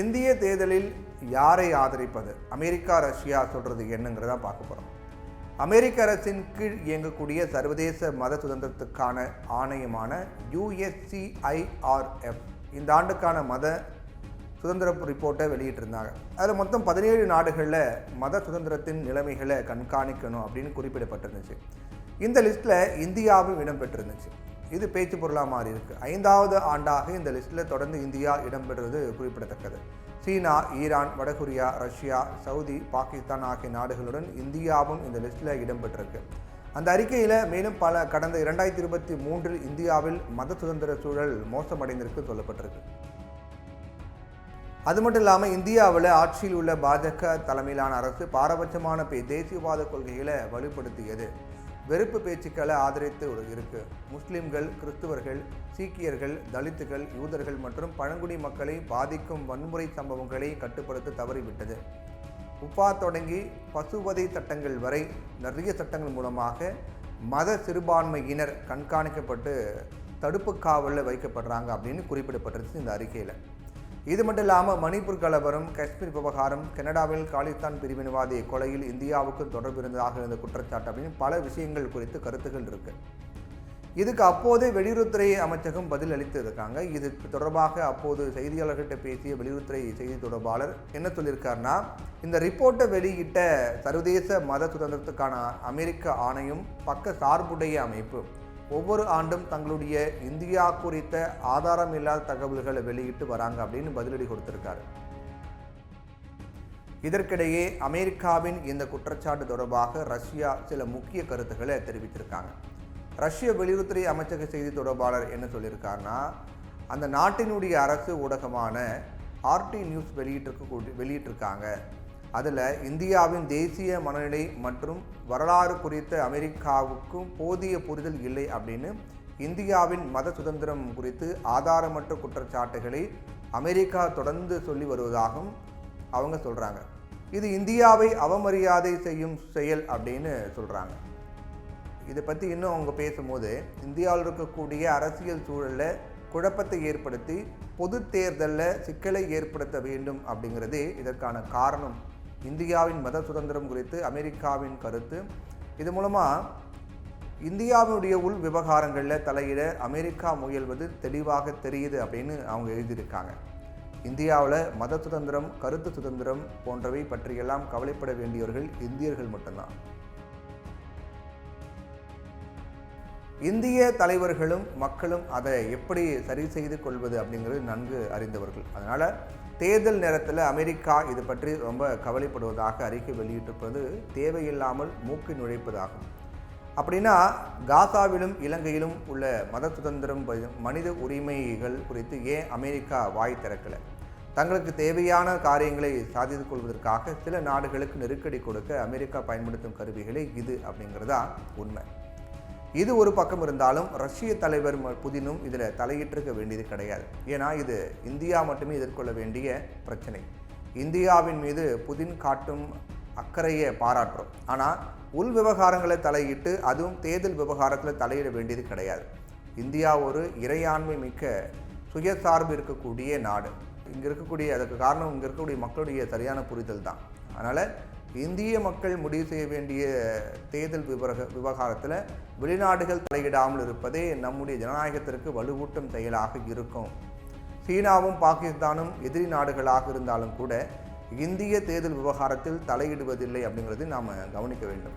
இந்திய தேர்தலில் யாரை ஆதரிப்பது, அமெரிக்கா ரஷ்யா சொல்கிறது என்னங்கிறத பார்க்க போகிறோம். அமெரிக்க அரசின் கீழ் இயங்கக்கூடிய சர்வதேச மத சுதந்திரத்துக்கான ஆணையமான USCIRF இந்த ஆண்டுக்கான மத சுதந்திர ரிப்போர்ட்டை வெளியிட்டிருந்தாங்க. அதில் மொத்தம் 17 நாடுகளில் மத சுதந்திரத்தின் நிலைமைகளை கண்காணிக்கணும் அப்படின்னு குறிப்பிடப்பட்டிருந்துச்சு. இந்த லிஸ்ட்டில் இந்தியாவும் இடம்பெற்றிருந்துச்சு. இது பேச்சு பொருளாக மாறி இருக்கு. 5வது ஆண்டாக இந்த லிஸ்ட்டில் தொடர்ந்து இந்தியா இடம்பெறுவது குறிப்பிடத்தக்கது. சீனா, ஈரான், வடகொரியா, ரஷ்யா, சவுதி, பாகிஸ்தான் ஆகிய நாடுகளுடன் இந்தியாவும் இந்த லிஸ்ட்டில் இடம்பெற்றிருக்கு. அந்த அறிக்கையில் மேலும் கடந்த 2023 இந்தியாவில் மத சுதந்திர சூழல் மோசமடைந்திருக்கு சொல்லப்பட்டிருக்கு. அது மட்டும் இல்லாமல் இந்தியாவில் ஆட்சியில் உள்ள பாஜக தலைமையிலான அரசு பாரபட்சமான தேசியவாத கொள்கைகளை வலுப்படுத்தியது. வெறுப்பு பேச்சுக்களை ஆதரித்து இருக்கு. முஸ்லிம்கள், கிறிஸ்துவர்கள், சீக்கியர்கள், தலித்துகள், யூதர்கள் மற்றும் பழங்குடி மக்களை பாதிக்கும் வன்முறை சம்பவங்களை கட்டுப்படுத்த தவறிவிட்டது. உப்பா தொடங்கி பசுவதை சட்டங்கள் வரை நிறைய சட்டங்கள் மூலமாக மத சிறுபான்மையினர் கண்காணிக்கப்பட்டு தடுப்பு காவலில் வைக்கப்படுறாங்க அப்படின்னு குறிப்பிடப்பட்டிருச்சு இந்த அறிக்கையில். இது மட்டும் இல்லாமல் மணிப்பூர் கலவரம், காஷ்மீர் விவகாரம், கனடாவில் காலிஸ்தான் பிரிவினைவாதி கொலையில் இந்தியாவுக்கு தொடர்பு இருந்ததாக இருந்த குற்றச்சாட்டு அப்படின்னு பல விஷயங்கள் குறித்து கருத்துக்கள் இருக்கு. இதுக்கு அப்போதே வெளியுறவுத்துறை அமைச்சகம் பதில் அளித்து இருக்காங்க. இது தொடர்பாக அப்போது செய்தியாளர்கிட்ட பேசிய வெளியுறவுத்துறை செய்தி தொடர்பாளர் என்ன சொல்லியிருக்காருன்னா, இந்த ரிப்போர்ட்டை வெளியிட்ட சர்வதேச மத சுதந்திரத்துக்கான அமெரிக்க ஆணையம் பக்க சார்புடைய அமைப்பு ஒவ்வொரு ஆண்டும் தங்களுடைய இந்தியா குறித்த ஆதாரம் இல்லாத தகவல்களை வெளியிட்டு வராங்க அப்படின்னு பதிலடி கொடுத்திருக்காரு. இதற்கிடையே அமெரிக்காவின் இந்த குற்றச்சாட்டு தொடர்பாக ரஷ்யா சில முக்கிய கருத்துக்களை தெரிவித்திருக்காங்க. ரஷ்ய வெளியுறவுத்துறை அமைச்சக செய்தி தொடர்பாளர் என்ன சொல்லியிருக்காருன்னா, அந்த நாட்டினுடைய அரசு ஊடகமான RT நியூஸ் வெளியிட்டிருக்காங்க. அதில் இந்தியாவின் தேசிய மனநிலை மற்றும் வரலாறு குறித்த அமெரிக்காவுக்கும் போதிய புரிதல் இல்லை அப்படின்னு இந்தியாவின் மத சுதந்திரம் குறித்து ஆதாரமற்ற குற்றச்சாட்டுகளை அமெரிக்கா தொடர்ந்து சொல்லி வருவதாகவும் அவங்க சொல்கிறாங்க. இது இந்தியாவை அவமரியாதை செய்யும் செயல் அப்படின்னு சொல்கிறாங்க. இதை பற்றி இன்னும் அவங்க பேசும்போது, இந்தியாவில் இருக்கக்கூடிய அரசியல் சூழலில் குழப்பத்தை ஏற்படுத்தி பொது தேர்தலில் சிக்கலை ஏற்படுத்த வேண்டும் அப்படிங்கிறதே இதற்கான காரணம். இந்தியாவின் மத சுதந்திரம் குறித்து அமெரிக்காவின் கருத்து. இது மூலமாக இந்தியாவினுடைய உள் விவகாரங்களில் தலையிட அமெரிக்கா முயல்வது தெளிவாக தெரியுது அப்படின்னு அவங்க எழுதியிருக்காங்க. இந்தியாவில் மத சுதந்திரம், கருத்து சுதந்திரம் போன்றவை பற்றியெல்லாம் கவலைப்பட வேண்டியவர்கள் இந்தியர்கள் மட்டும்தான். இந்திய தலைவர்களும் மக்களும் அதை எப்படி சரி செய்து கொள்வது அப்படிங்கிறது நன்கு அறிந்தவர்கள். அதனால் தேர்தல் நேரத்தில் அமெரிக்கா இது பற்றி ரொம்ப கவலைப்படுவதாக அறிக்கை வெளியிட்டிருப்பது தேவையில்லாமல் மூக்கை நுழைப்பதாகும். அப்படின்னா காசாவிலும் இலங்கையிலும் உள்ள மத சுதந்திரம், மனித உரிமைகள் குறித்து ஏன் அமெரிக்கா வாய் திறக்கலை? தங்களுக்கு தேவையான காரியங்களை சாதித்து கொள்வதற்காக சில நாடுகளுக்கு நெருக்கடி கொடுக்க அமெரிக்கா பயன்படுத்தும் கருவிகளே இது அப்படிங்கிறதா உண்மை. இது ஒரு பக்கம் இருந்தாலும் ரஷ்ய தலைவர் புதினும் இதில் தலையிட்டிருக்க வேண்டியது கிடையாது. ஏன்னா இது இந்தியா மட்டுமே எதிர்கொள்ள வேண்டிய பிரச்சனை. இந்தியாவின் மீது புதின் காட்டும் அக்கறையை பாராட்டுறோம். ஆனால் உள் விவகாரங்களை தலையிட்டு அதுவும் தேர்தல் விவகாரத்தில் தலையிட வேண்டியது கிடையாது. இந்தியா ஒரு இறையாண்மை மிக்க சுயசார்பு இருக்கக்கூடிய நாடு. அதுக்கு காரணம் இங்கே இருக்கக்கூடிய மக்களுடைய சரியான புரிதல் தான். அதனால் இந்திய மக்கள் முடிவு செய்ய வேண்டிய தேர்தல் விவகாரத்தில் வெளிநாடுகள் தலையிடாமல் இருப்பதே நம்முடைய ஜனநாயகத்திற்கு வலுவூட்டும் செயலாக இருக்கும். சீனாவும் பாகிஸ்தானும் எதிரி நாடுகளாக இருந்தாலும் கூட இந்திய தேர்தல் விவகாரத்தில் தலையிடுவதில்லை அப்படிங்கிறது நாம் கவனிக்க வேண்டும்.